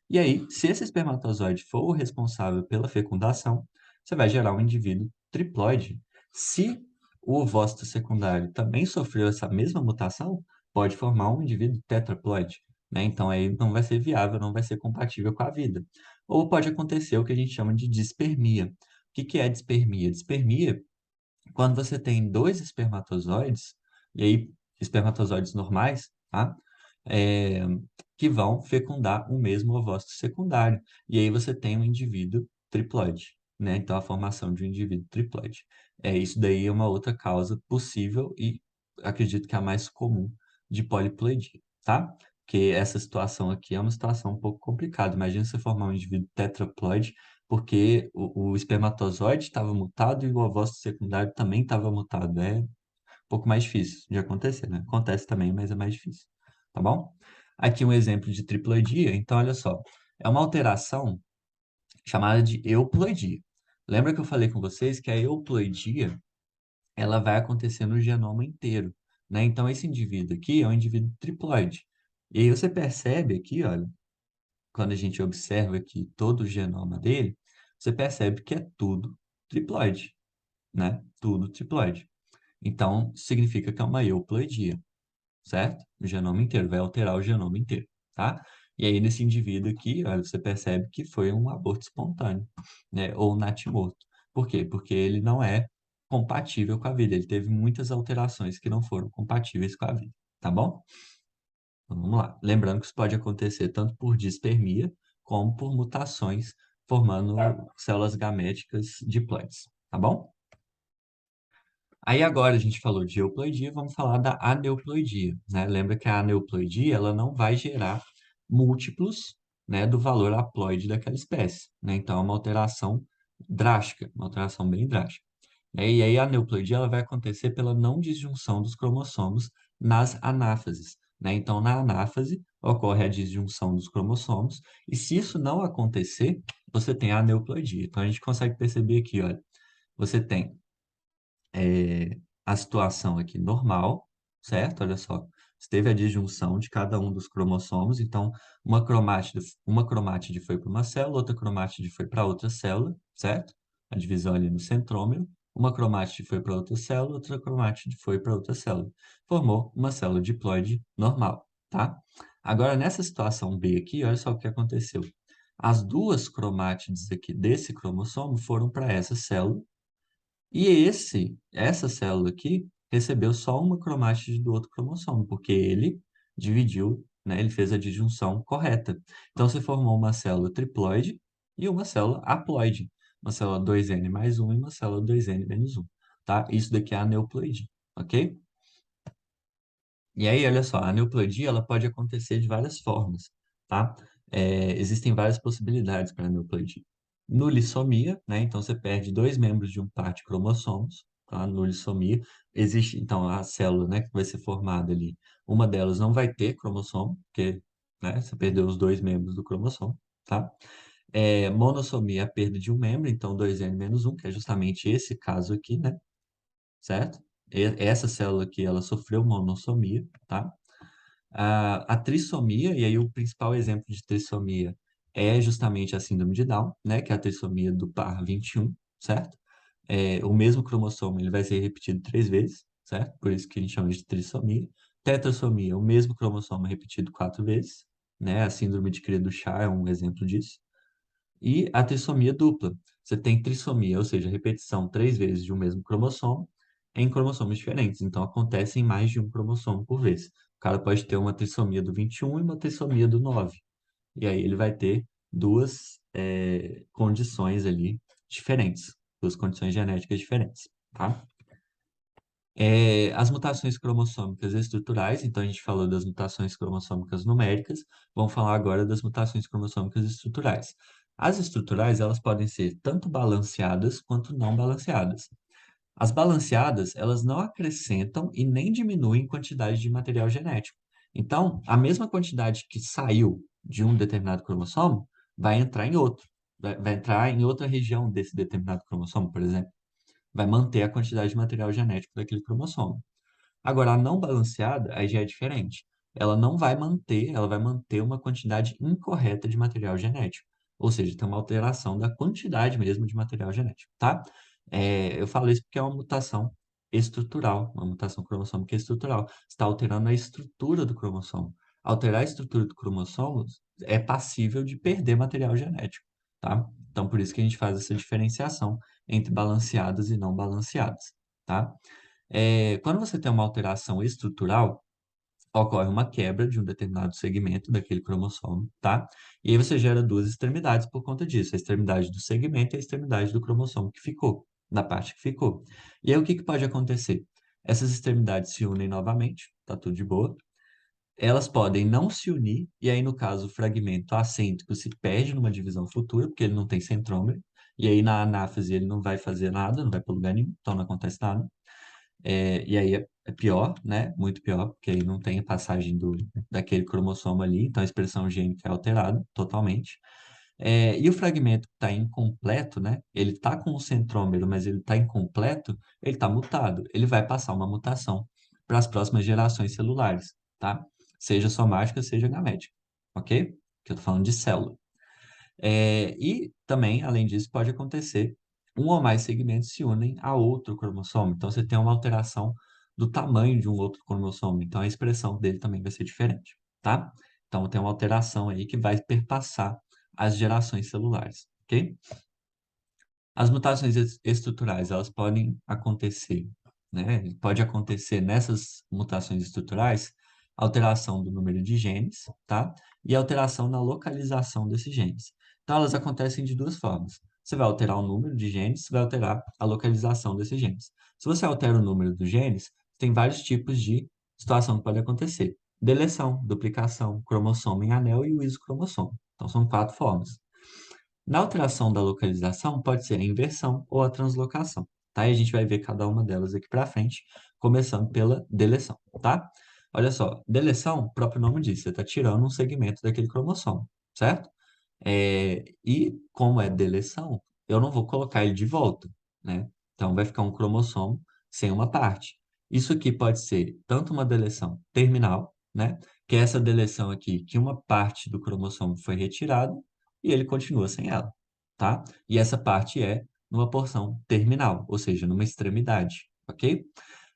Speaker 1: E aí, se esse espermatozoide for o responsável pela fecundação, você vai gerar um indivíduo triploide. Se o ovócito secundário também sofreu essa mesma mutação, pode formar um indivíduo tetraploide, né? Então aí não vai ser viável, não vai ser compatível com a vida. Ou pode acontecer o que a gente chama de dispermia. O que que é dispermia? Dispermia quando você tem dois espermatozoides, e aí espermatozoides normais, tá? É, que vão fecundar o mesmo ovócito secundário. E aí você tem um indivíduo triploide, né? Então a formação de um indivíduo triploide. Isso daí é uma outra causa possível e acredito que é a mais comum de poliploidia, tá? Porque essa situação aqui é uma situação um pouco complicada. Imagina você formar um indivíduo tetraploide porque o espermatozoide estava mutado e o ovócito secundário também estava mutado. É um pouco mais difícil de acontecer, né? Acontece também, mas é mais difícil, tá bom? Aqui um exemplo de triploidia. Então, olha só, é uma alteração chamada de euploidia. Lembra que eu falei com vocês que a euploidia, ela vai acontecer no genoma inteiro, né? Então, esse indivíduo aqui é um indivíduo triploide. E aí você percebe aqui, olha, quando a gente observa aqui todo o genoma dele, você percebe que é tudo triploide, né? Tudo triploide. Então, significa que é uma euploidia, certo? O genoma inteiro, vai alterar o genoma inteiro, tá? E aí, nesse indivíduo aqui, olha, você percebe que foi um aborto espontâneo, né? Ou natimorto. Por quê? Porque ele não é compatível com a vida. Ele teve muitas alterações que não foram compatíveis com a vida, tá bom? Então, vamos lá. Lembrando que isso pode acontecer tanto por dispermia como por mutações formando células gaméticas diploides, tá bom? Aí agora a gente falou de euploidia, vamos falar da aneuploidia, né? Lembra que a aneuploidia, ela não vai gerar múltiplos, né, do valor haploide daquela espécie, né? Então é uma alteração drástica, uma alteração bem drástica. E aí a aneuploidia ela vai acontecer pela não disjunção dos cromossomos nas anáfases, né? Então na anáfase ocorre a disjunção dos cromossomos e se isso não acontecer, você tem a aneuploidia. Então a gente consegue perceber aqui, olha, você tem a situação aqui normal, certo? Olha só, teve a disjunção de cada um dos cromossomos, então uma cromátide foi para uma célula, outra cromátide foi para outra célula, certo? A divisão ali no centrômero. Uma cromátide foi para outra célula, outra cromátide foi para outra célula. Formou uma célula diploide normal, tá? Agora, nessa situação B aqui, olha só o que aconteceu. As duas cromátides aqui desse cromossomo foram para essa célula, e essa célula aqui recebeu só uma cromátide do outro cromossomo, porque ele dividiu, né, ele fez a disjunção correta. Então, se formou uma célula triploide e uma célula haploide. Uma célula 2N mais um e uma célula 2N menos um, tá? Isso daqui é a aneuploidia, ok? E aí, olha só, a aneuploidia ela pode acontecer de várias formas, tá? Existem várias possibilidades para a aneuploidia. Nulissomia, né? Então, você perde dois membros de um par de cromossomos, tá? Nulissomia. Existe, então, a célula, né, que vai ser formada ali. Uma delas não vai ter cromossomo, porque, né, você perdeu os dois membros do cromossomo, tá? Monossomia, a perda de um membro, então 2N menos um, que é justamente esse caso aqui, né? Certo? Essa célula aqui, ela sofreu monossomia, tá? A trissomia, e aí o principal exemplo de trissomia é justamente a síndrome de Down, né? Que é a trissomia do par 21, certo? O mesmo cromossomo, ele vai ser repetido três vezes, certo? Por isso que a gente chama de trissomia. Tetrassomia, o mesmo cromossomo repetido quatro vezes, né? A síndrome de Cri-du-Chat é um exemplo disso. E a trissomia dupla. Você tem trissomia, ou seja, repetição três vezes de um mesmo cromossomo em cromossomos diferentes. Então, acontece em mais de um cromossomo por vez. O cara pode ter uma trissomia do 21 e uma trissomia do 9. E aí ele vai ter duas condições ali diferentes, duas condições genéticas diferentes, tá? As mutações cromossômicas estruturais, então a gente falou das mutações cromossômicas numéricas, vamos falar agora das mutações cromossômicas estruturais. As estruturais, elas podem ser tanto balanceadas quanto não balanceadas. As balanceadas, elas não acrescentam e nem diminuem quantidade de material genético. Então, a mesma quantidade que saiu de um determinado cromossomo vai entrar em outro, vai entrar em outra região desse determinado cromossomo, por exemplo, vai manter a quantidade de material genético daquele cromossomo. Agora, a não balanceada, aí já é diferente. Ela vai manter uma quantidade incorreta de material genético. Ou seja, tem uma alteração da quantidade mesmo de material genético, tá? Eu falo isso porque é uma mutação estrutural, uma mutação cromossômica estrutural. Está alterando a estrutura do cromossomo. Alterar a estrutura do cromossomo é passível de perder material genético, tá? Então, por isso que a gente faz essa diferenciação entre balanceadas e não balanceadas, tá? Quando você tem uma alteração estrutural, ocorre uma quebra de um determinado segmento daquele cromossomo, tá? E aí você gera duas extremidades por conta disso, a extremidade do segmento e a extremidade do cromossomo que ficou, da parte que ficou. E aí o que que pode acontecer? Essas extremidades se unem novamente, tá tudo de boa. Elas podem não se unir, e aí, no caso, o fragmento acêntrico se perde numa divisão futura, porque ele não tem centrômero, e aí na anáfase ele não vai fazer nada, não vai para lugar nenhum, então não acontece nada. E aí é pior, né? Muito pior, porque aí não tem a passagem daquele cromossomo ali, então a expressão gênica é alterada totalmente. E o fragmento que está incompleto, né? Ele está com o centrômero, mas ele está incompleto, ele está mutado. Ele vai passar uma mutação para as próximas gerações celulares, tá? Seja somática, seja gamética, ok? Que eu tô falando de célula. E também, além disso, pode acontecer um ou mais segmentos se unem a outro cromossomo. Então, você tem uma alteração do tamanho de um outro cromossomo. Então, a expressão dele também vai ser diferente, tá? Então, tem uma alteração aí que vai perpassar as gerações celulares, ok? As mutações estruturais, elas podem acontecer, né? Pode acontecer nessas mutações estruturais alteração do número de genes, tá? E alteração na localização desses genes. Então, elas acontecem de duas formas. Você vai alterar o número de genes, você vai alterar a localização desses genes. Se você altera o número dos genes, tem vários tipos de situação que pode acontecer. Deleção, duplicação, cromossomo em anel e o isocromossomo. Então, são quatro formas. Na alteração da localização, pode ser a inversão ou a translocação, tá? E a gente vai ver cada uma delas aqui para frente, começando pela deleção, tá? Olha só, deleção, o próprio nome diz, você está tirando um segmento daquele cromossomo, certo? E como é deleção, eu não vou colocar ele de volta, né? Então vai ficar um cromossomo sem uma parte. Isso aqui pode ser tanto uma deleção terminal, né? Que é essa deleção aqui, que uma parte do cromossomo foi retirada e ele continua sem ela, tá? E essa parte é numa porção terminal, ou seja, numa extremidade, ok?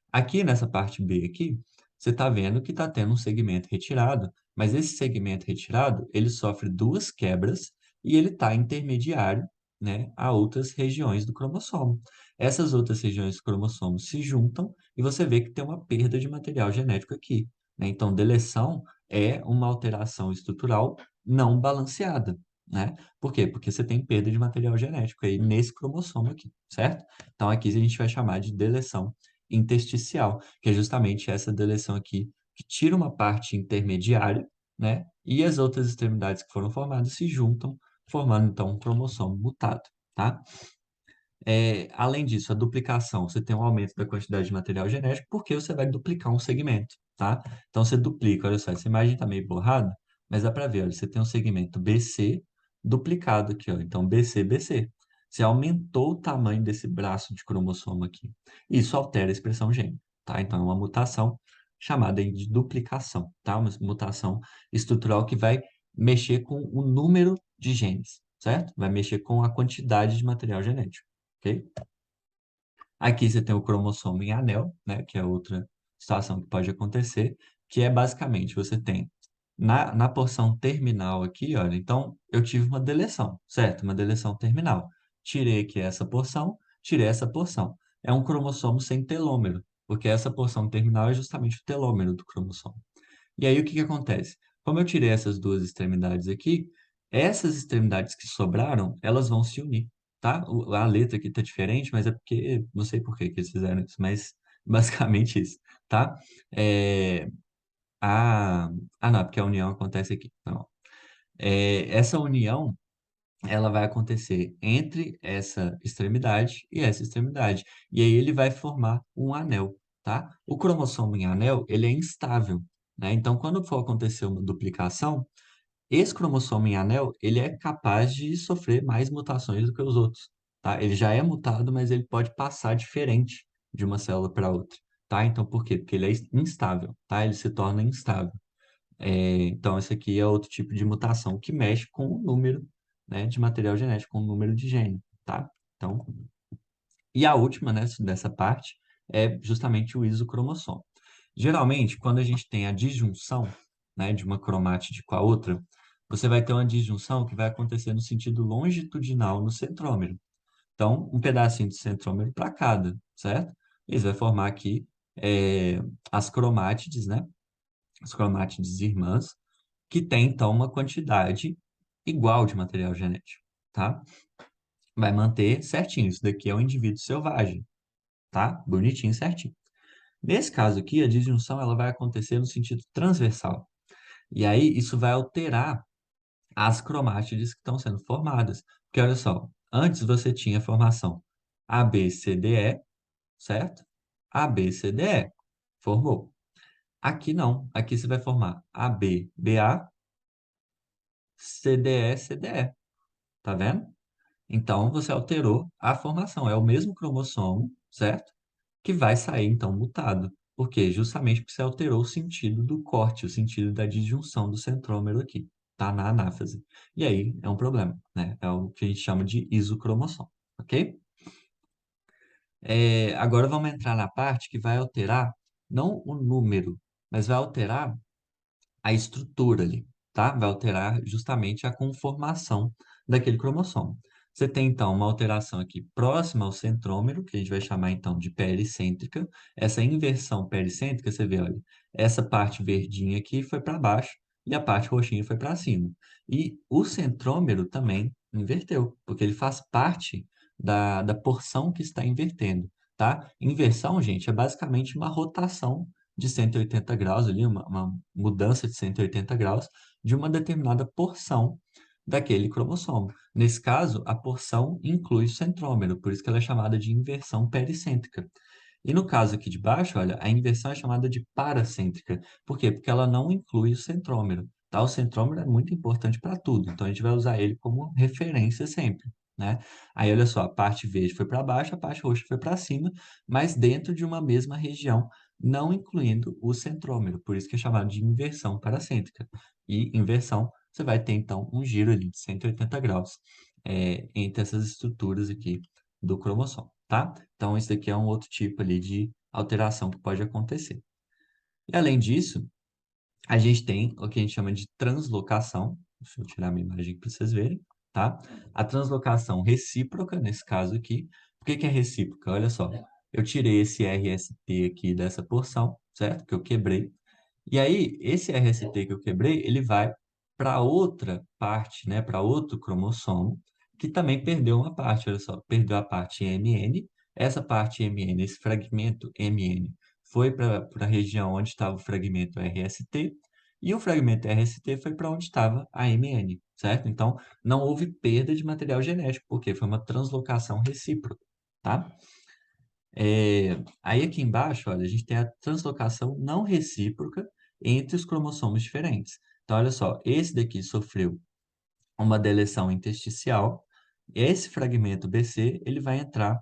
Speaker 1: Aqui nessa parte B aqui, você está vendo que está tendo um segmento retirado, mas esse segmento retirado, ele sofre duas quebras e ele está intermediário, né, a outras regiões do cromossomo. Essas outras regiões do cromossomo se juntam e você vê que tem uma perda de material genético aqui, né? Então, deleção é uma alteração estrutural não balanceada, né? Por quê? Porque você tem perda de material genético aí nesse cromossomo aqui, certo? Então, aqui a gente vai chamar de deleção intersticial, que é justamente essa deleção aqui, que tira uma parte intermediária, né? E as outras extremidades que foram formadas se juntam, formando então um cromossomo mutado, tá? Além disso, a duplicação, você tem um aumento da quantidade de material genético porque você vai duplicar um segmento, tá? Então você duplica, olha só, essa imagem está meio borrada, mas dá para ver, olha, você tem um segmento BC duplicado aqui, ó. Então BC, BC. Você aumentou o tamanho desse braço de cromossomo aqui. Isso altera a expressão gênica, tá? Então é uma mutação chamada aí de duplicação, tá? Uma mutação estrutural que vai mexer com o número de genes, certo? Vai mexer com a quantidade de material genético, ok? Aqui você tem o cromossomo em anel, né, que é outra situação que pode acontecer, que é basicamente você tem na porção terminal aqui, olha, então eu tive uma deleção, certo? Uma deleção terminal. Tirei aqui essa porção, tirei essa porção. É um cromossomo sem telômero, porque essa porção terminal é justamente o telômero do cromossomo. E aí o que que acontece? Como eu tirei essas duas extremidades aqui, essas extremidades que sobraram, elas vão se unir, tá? A letra aqui tá diferente, mas é porque, não sei por que que eles fizeram isso, mas basicamente isso, tá? É, a... Ah, não, porque a união acontece aqui. Não. Essa união, ela vai acontecer entre essa extremidade e essa extremidade. E aí ele vai formar um anel, tá? O cromossomo em anel, ele é instável, né? Então, quando for acontecer uma duplicação, esse cromossomo em anel, ele é capaz de sofrer mais mutações do que os outros, tá? Ele já é mutado, mas ele pode passar diferente de uma célula para outra. tá? Então, por quê? Porque ele é instável, tá? Ele se torna instável. Então, esse aqui é outro tipo de mutação que mexe com o número, né, de material genético, com o número de gene, tá? Então, e a última, né, dessa parte é justamente o isocromossomo. Geralmente, quando a gente tem a disjunção, né, de uma cromátide com a outra, você vai ter uma disjunção que vai acontecer no sentido longitudinal no centrômero. Então, um pedacinho de centrômero para cada, certo? Isso vai formar aqui é, as cromátides, né? As cromátides irmãs, que tem, então, uma quantidade igual de material genético, tá? Vai manter certinho. Isso daqui é um indivíduo selvagem, tá? Bonitinho, certinho. Nesse caso aqui, a disjunção ela vai acontecer no sentido transversal. E aí, isso vai alterar as cromátides que estão sendo formadas. Porque, olha só, antes você tinha a formação ABCDE, certo? ABCDE. Formou. Aqui não. Aqui você vai formar ABBA, CDE, CDE. Tá vendo? Então, você alterou a formação. É o mesmo cromossomo, certo? Que vai sair, então, mutado. Por quê? Justamente porque você alterou o sentido do corte, o sentido da disjunção do centrômero aqui, tá? Na anáfase. E aí, é um problema, né? É o que a gente chama de isocromossomo, ok? Agora vamos entrar na parte que vai alterar, não o número, mas vai alterar a estrutura ali, tá? Vai alterar justamente a conformação daquele cromossomo. Você tem, então, uma alteração aqui próxima ao centrômero, que a gente vai chamar, então, de pericêntrica. Essa inversão pericêntrica, você vê, olha, essa parte verdinha aqui foi para baixo e a parte roxinha foi para cima. E o centrômero também inverteu, porque ele faz parte da porção que está invertendo, tá? Inversão, gente, é basicamente uma rotação de 180 graus ali, uma mudança de 180 graus de uma determinada porção daquele cromossomo. Nesse caso, a porção inclui o centrômero, por isso que ela é chamada de inversão pericêntrica. E no caso aqui de baixo, olha, a inversão é chamada de paracêntrica. Por quê? Porque ela não inclui o centrômero. Tá? O centrômero é muito importante para tudo, então a gente vai usar ele como referência sempre, né? Aí, olha só, a parte verde foi para baixo, a parte roxa foi para cima, mas dentro de uma mesma região, não incluindo o centrômero, por isso que é chamado de inversão paracêntrica. E inversão, você vai ter então um giro ali de 180 graus entre essas estruturas aqui do cromossomo, tá? Então, isso daqui é um outro tipo ali de alteração que pode acontecer. E além disso, a gente tem o que a gente chama de translocação. Deixa eu tirar minha imagem para vocês verem, tá? A translocação recíproca, nesse caso aqui. Por que que é recíproca? Olha só, eu tirei esse RST aqui dessa porção, certo? Que eu quebrei. E aí, esse RST que eu quebrei, ele vai para outra parte, né? Para outro cromossomo, que também perdeu uma parte, olha só. Perdeu a parte MN. Essa parte MN, esse fragmento MN, foi para a região onde estava o fragmento RST, e o fragmento RST foi para onde estava a MN, certo? Então, não houve perda de material genético, porque foi uma translocação recíproca, tá? Aí aqui embaixo, olha, a gente tem a translocação não recíproca entre os cromossomos diferentes. Então, olha só, esse daqui sofreu uma deleção intersticial. Esse fragmento BC, ele vai entrar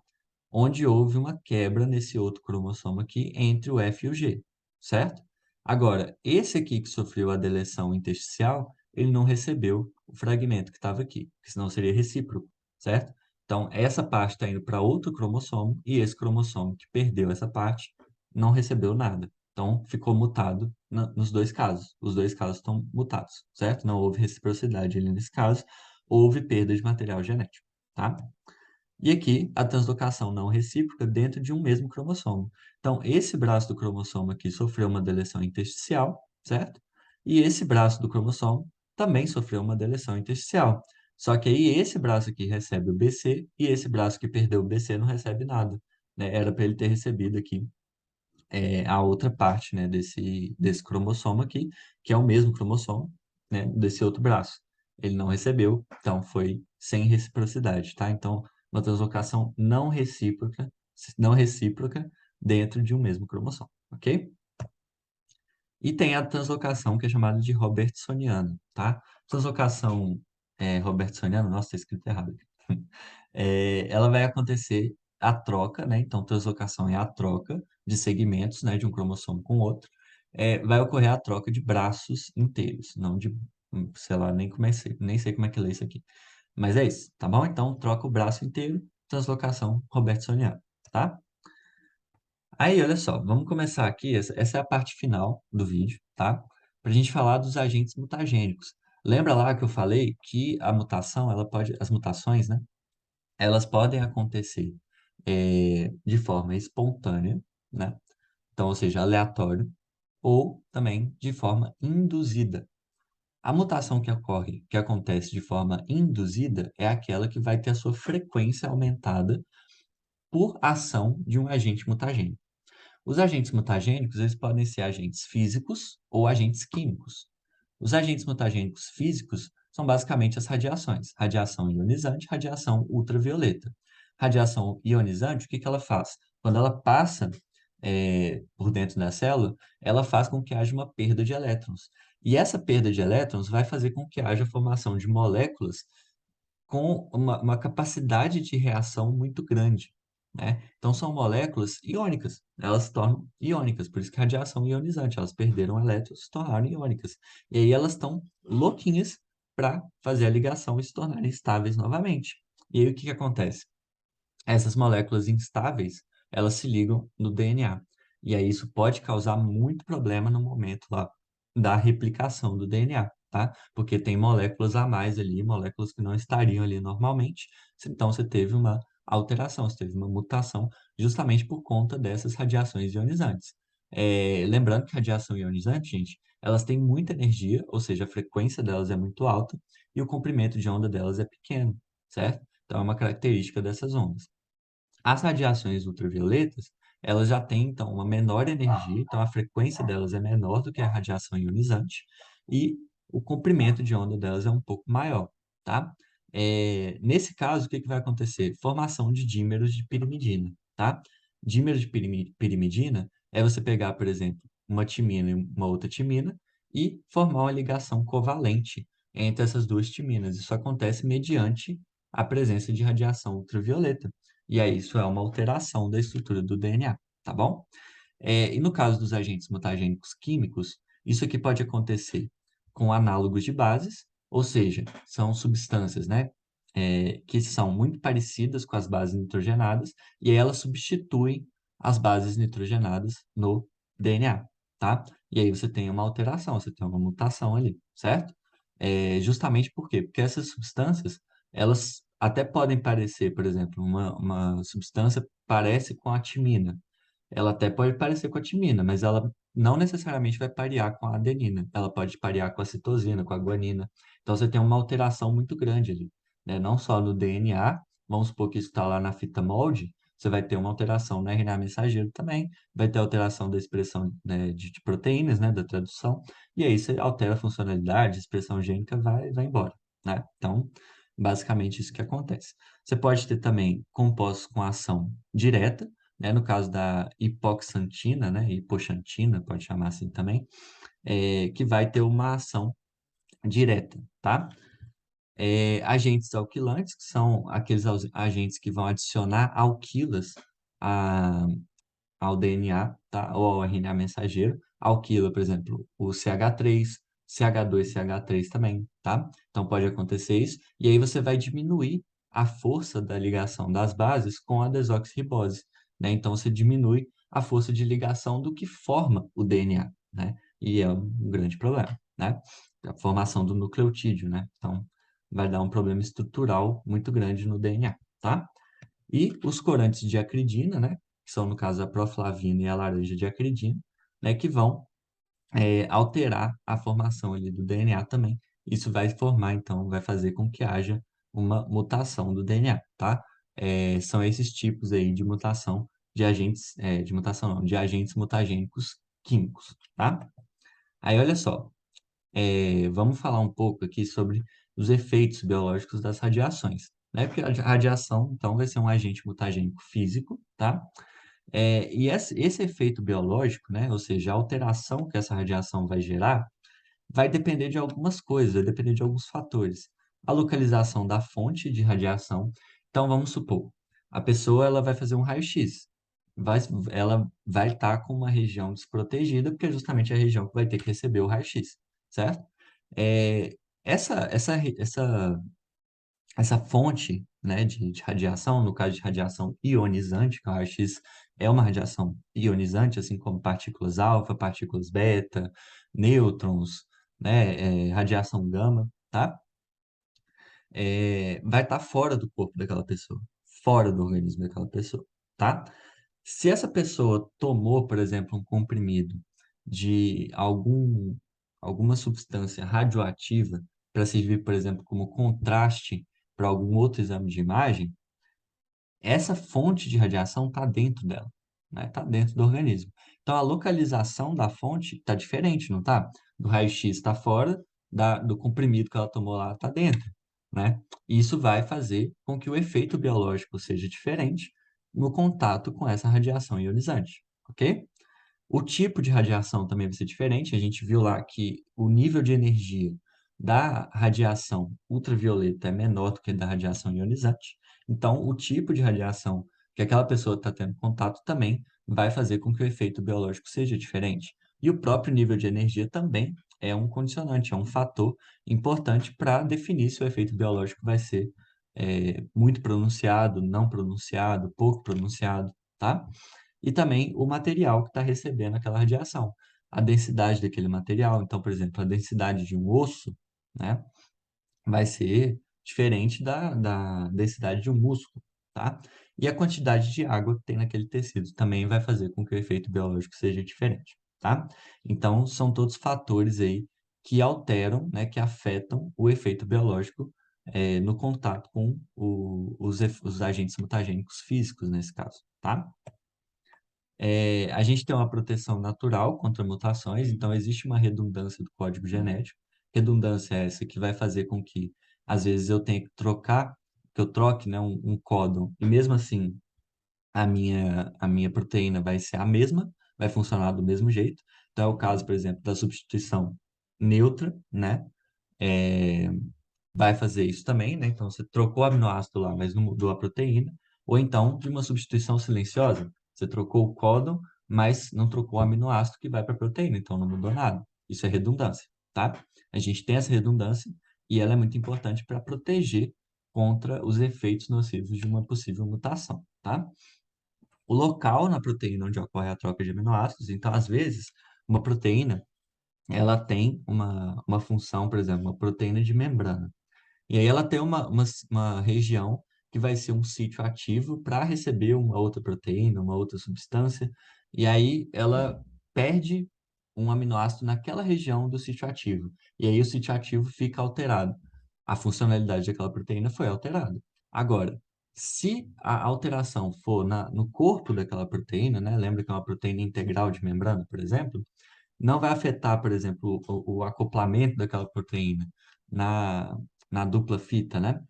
Speaker 1: onde houve uma quebra nesse outro cromossomo aqui entre o F e o G, certo? Agora, esse aqui que sofreu a deleção intersticial, ele não recebeu o fragmento que estava aqui, que senão seria recíproco, certo? Então, essa parte está indo para outro cromossomo e esse cromossomo que perdeu essa parte não recebeu nada. Então, ficou mutado nos dois casos. Os dois casos estão mutados, certo? Não houve reciprocidade ali nesse caso, houve perda de material genético, tá? E aqui, a translocação não recíproca dentro de um mesmo cromossomo. Então, esse braço do cromossomo aqui sofreu uma deleção intersticial, certo? E esse braço do cromossomo também sofreu uma deleção intersticial. Só que aí esse braço aqui recebe o BC e esse braço que perdeu o BC não recebe nada, né? Era para ele ter recebido aqui a outra parte, né, desse cromossomo aqui, que é o mesmo cromossomo, né, desse outro braço. Ele não recebeu, então foi sem reciprocidade, tá? Então, uma translocação não recíproca dentro de um mesmo cromossomo, ok? E tem a translocação que é chamada de robertsoniana, tá? Translocação robertsoniana, nossa, está escrito errado aqui. Ela vai acontecer a troca, né? Então, translocação é a troca de segmentos, né, de um cromossomo com outro. Vai ocorrer a troca de braços inteiros, não de, sei lá, nem sei como é que lê isso aqui. Mas é isso, tá bom? Então, troca o braço inteiro, translocação robertsoniana, tá? Aí, olha só, vamos começar aqui. Essa é a parte final do vídeo, tá? Para a gente falar dos agentes mutagênicos. Lembra lá que eu falei que a mutação, as mutações, né? Elas podem acontecer de forma espontânea, né? Então, ou seja, aleatório, ou também de forma induzida. A mutação que acontece de forma induzida, é aquela que vai ter a sua frequência aumentada por ação de um agente mutagênico. Os agentes mutagênicos, eles podem ser agentes físicos ou agentes químicos. Os agentes mutagênicos físicos são basicamente as radiações: radiação ionizante, radiação ultravioleta. Radiação ionizante, o que que ela faz? Quando ela passa por dentro da célula, ela faz com que haja uma perda de elétrons. E essa perda de elétrons vai fazer com que haja a formação de moléculas com uma capacidade de reação muito grande, né? Então, são moléculas iônicas, elas se tornam iônicas, por isso que radiação ionizante, elas perderam elétrons, se tornaram iônicas. E aí elas estão louquinhas para fazer a ligação e se tornarem estáveis novamente. E aí o que que acontece? Essas moléculas instáveis, elas se ligam no DNA. E aí isso pode causar muito problema no momento lá da replicação do DNA, tá? Porque tem moléculas a mais ali, moléculas que não estariam ali normalmente. Então você teve uma alteração, você teve uma mutação justamente por conta dessas radiações ionizantes. Lembrando que radiação ionizante, gente, elas têm muita energia, ou seja, a frequência delas é muito alta e o comprimento de onda delas é pequeno, certo? Então é uma característica dessas ondas. As radiações ultravioletas, elas já têm, então, uma menor energia, então a frequência delas é menor do que a radiação ionizante e o comprimento de onda delas é um pouco maior, tá? Nesse caso, o que que vai acontecer? Formação de dímeros de pirimidina, tá? Dímeros de pirimidina é você pegar, por exemplo, uma timina e uma outra timina e formar uma ligação covalente entre essas duas timinas. Isso acontece mediante a presença de radiação ultravioleta. E aí, isso é uma alteração da estrutura do DNA, tá bom? E no caso dos agentes mutagênicos químicos, isso aqui pode acontecer com análogos de bases, ou seja, são substâncias, né, que são muito parecidas com as bases nitrogenadas e aí elas substituem as bases nitrogenadas no DNA, tá? E aí você tem uma alteração, você tem uma mutação ali, certo? Justamente por quê? Porque essas substâncias, elas até podem parecer, por exemplo, uma substância parece com a timina, ela até pode parecer com a timina, mas ela não necessariamente vai parear com a adenina. Ela pode parear com a citosina, com a guanina. Então você tem uma alteração muito grande ali, né? Não só no DNA, vamos supor que isso está lá na fita molde, você vai ter uma alteração no RNA mensageiro também, vai ter alteração da expressão, né, de proteínas, né, da tradução, e aí você altera a funcionalidade, a expressão gênica vai embora, né? Então, basicamente isso que acontece. Você pode ter também compostos com ação direta, né? No caso da hipoxantina, né? Hipoxantina, pode chamar assim também, que vai ter uma ação direta, tá? Agentes alquilantes, que são aqueles agentes que vão adicionar alquilas a, ao DNA, tá? Ou ao RNA mensageiro. Alquila, por exemplo, o CH3, CH2, CH3 também, tá? Então pode acontecer isso. E aí você vai diminuir a força da ligação das bases com a desoxirribose, né? Então você diminui a força de ligação do que forma o DNA, né? E é um grande problema, né? A formação do nucleotídeo, né? Então vai dar um problema estrutural muito grande no DNA, tá? E os corantes de acridina, né, que são, no caso, a proflavina e a laranja de acridina, né, que vão alterar a formação ali do DNA também. Isso vai formar, então, vai fazer com que haja uma mutação do DNA, tá? São esses tipos aí de mutação de agentes, de mutação não, de agentes mutagênicos químicos, tá? Aí, olha só, vamos falar um pouco aqui sobre os efeitos biológicos das radiações, né? Porque a radiação, então, vai ser um agente mutagênico físico, tá? E esse efeito biológico, né? Ou seja, a alteração que essa radiação vai gerar, vai depender de algumas coisas, vai depender de alguns fatores. A localização da fonte de radiação. Então, vamos supor, A pessoa ela vai fazer um raio-x. Vai, ela vai estar com uma região desprotegida, porque é justamente a região que vai ter que receber o raio-x, certo? É, essa fonte, né, de radiação, no caso de radiação ionizante, que o raio-x é uma radiação ionizante, assim como partículas alfa, partículas beta, nêutrons, né, radiação gama, tá? Vai estar fora do corpo daquela pessoa, fora do organismo daquela pessoa, tá? Se essa pessoa tomou, por exemplo, um comprimido de alguma substância radioativa para servir, por exemplo, como contraste para algum outro exame de imagem, essa fonte de radiação está dentro dela, né? Está dentro do organismo. Então, a localização da fonte está diferente, não está? Do raio-x está fora, do comprimido que ela tomou lá está dentro, né? E isso vai fazer com que o efeito biológico seja diferente no contato com essa radiação ionizante, ok? O tipo de radiação também vai ser diferente. A gente viu lá que o nível de energia da radiação ultravioleta é menor do que da radiação ionizante. Então, o tipo de radiação que aquela pessoa está tendo contato também vai fazer com que o efeito biológico seja diferente. E o próprio nível de energia também é um condicionante, é um fator importante para definir se o efeito biológico vai ser muito pronunciado, não pronunciado, pouco pronunciado, tá? E também o material que está recebendo aquela radiação, a densidade daquele material. Então, por exemplo, a densidade de um osso, né, vai ser diferente da densidade de um músculo, tá? E a quantidade de água que tem naquele tecido também vai fazer com que o efeito biológico seja diferente, tá? Então, são todos fatores aí que alteram, né, que afetam o efeito biológico no contato com os agentes mutagênicos físicos, nesse caso, tá? A gente tem uma proteção natural contra mutações, então existe uma redundância do código genético. Redundância é essa que vai fazer com que, às vezes, eu tenha que trocar, que eu troque, né, um códon, e mesmo assim a minha proteína vai ser a mesma, vai funcionar do mesmo jeito. Então, é o caso, por exemplo, da substituição neutra, né? É, vai fazer isso também, né? Então você trocou o aminoácido lá, mas não mudou a proteína. Ou então de uma substituição silenciosa, você trocou o códon, mas não trocou o aminoácido que vai para a proteína, então não mudou nada. Isso é redundância, tá? A gente tem essa redundância e ela é muito importante para proteger contra os efeitos nocivos de uma possível mutação, tá? O local na proteína onde ocorre a troca de aminoácidos, então às vezes uma proteína ela tem uma função, por exemplo, uma proteína de membrana. E aí ela tem uma região que vai ser um sítio ativo para receber uma outra proteína, uma outra substância, e aí ela perde um aminoácido naquela região do sítio ativo. E aí o sítio ativo fica alterado. A funcionalidade daquela proteína foi alterada. Agora, se a alteração for no corpo daquela proteína, né? Lembra que é uma proteína integral de membrana, por exemplo? Não vai afetar, por exemplo, o acoplamento daquela proteína na, na dupla fita, né?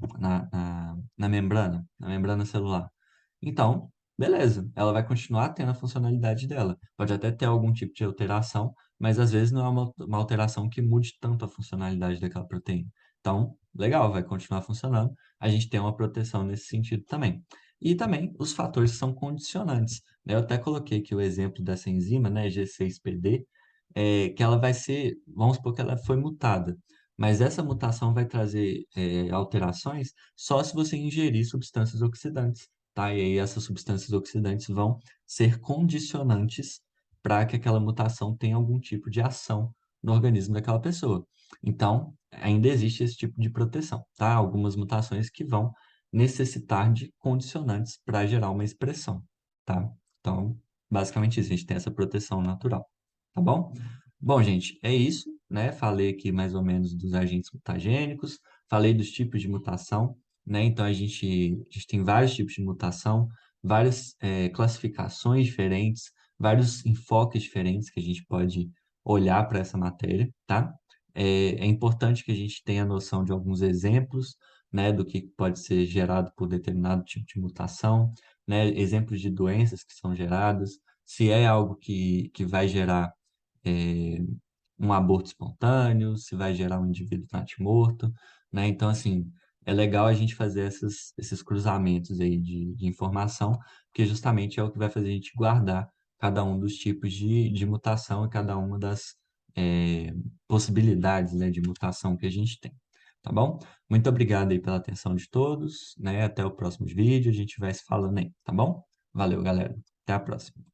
Speaker 1: Na membrana celular. Então, beleza, ela vai continuar tendo a funcionalidade dela. Pode até ter algum tipo de alteração, mas às vezes não é uma alteração que mude tanto a funcionalidade daquela proteína. Então, legal, vai continuar funcionando. A gente tem uma proteção nesse sentido também. E também os fatores são condicionantes, né? Eu até coloquei aqui o exemplo dessa enzima, né, G6PD, que ela vai ser, vamos supor que ela foi mutada, mas essa mutação vai trazer alterações só se você ingerir substâncias oxidantes, tá? E aí essas substâncias oxidantes vão ser condicionantes para que aquela mutação tenha algum tipo de ação no organismo daquela pessoa. Então, ainda existe esse tipo de proteção, tá? Algumas mutações que vão necessitar de condicionantes para gerar uma expressão, tá? Então, basicamente isso, a gente tem essa proteção natural. Tá bom? Bom, gente, é isso, né? Falei aqui mais ou menos dos agentes mutagênicos, falei dos tipos de mutação, né? Então a gente tem vários tipos de mutação, várias classificações diferentes, vários enfoques diferentes que a gente pode olhar para essa matéria, tá? É importante que a gente tenha noção de alguns exemplos, né, do que pode ser gerado por determinado tipo de mutação, né? Exemplos de doenças que são geradas, se é algo que vai gerar é, um aborto espontâneo, se vai gerar um indivíduo natimorto, né? Então, assim, é legal a gente fazer esses cruzamentos aí de informação, porque justamente é o que vai fazer a gente guardar cada um dos tipos de mutação e cada uma das é, possibilidades, né, de mutação que a gente tem. Tá bom? Muito obrigado aí pela atenção de todos, né? Até o próximo vídeo, a gente vai se falando aí, tá bom? Valeu, galera. Até a próxima.